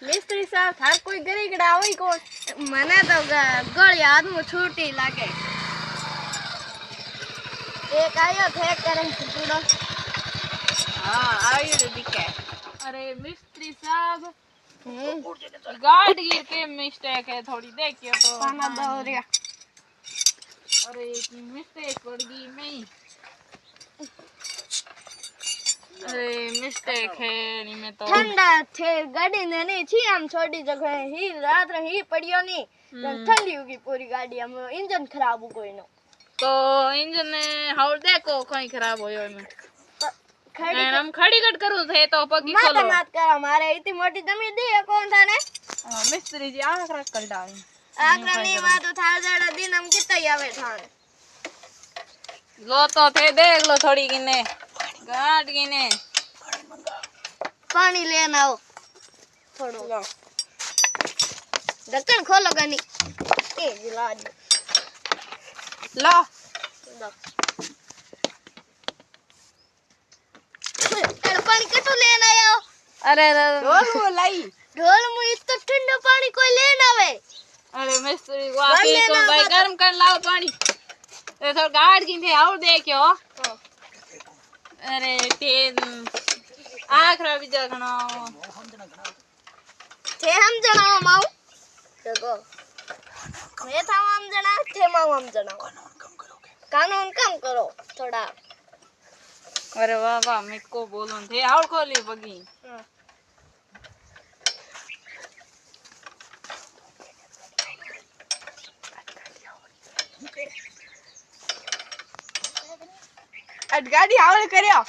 मिस्त्री साहब थार कोई गरीगड़ा होई कोण मने तो गळी आदमु छूटी लागे एक आयो थे करम छुटुडो हां आयो दिखे अरे मिस्त्री साहब गार्ड गिर के मिस्टेक है थोड़ी देखियो तो पाना दो रे अरे मिस्टेक पड़ गई नहीं अरे मिस्टेक है नहीं में तो ठंडा थे गाड़ी ने नहीं छी हम छोटी जगह ही रात रे ही पड़ियो नहीं ठंडी होगी पूरी गाड़ी हम इंजन खराब हो कोई नो तो इंजन ने हाउल देखो कोई खराब होयो में खड़ी हम खड़ी कट करूं थे तो पगी मत खोलो मत कर हमारे इतनी मोटी जमीन दी है कौन था ने मिस्त्री जी आखरा कर डाल आखरा नहीं वा तो था जड़ा दिन हम कितना आवे थाने लो तो थे देख लो थोड़ी किने गाट किने पानी लेना आओ थोड़ो लो ढक्कन खोलो गनी ए जिला लो लो पानी कटो लेना आओ अरे ढोल वो लाई ढोल में इतना ठंडा पानी कोई लेना आवे अरे मिस्त्री को आके को भाई गर्म कर लाओ पानी ए तो गाड़ की थे और देखियो अरे तेन आखरा भी जगना थे हम जनाओ माऊ देखो मैं था हम जना थे माऊ हम जनाओ कानून कम करो थोड़ा अरे वाह वाह मैं को बोलूं थे और खोली बगी अट गाड़ी हावल करयो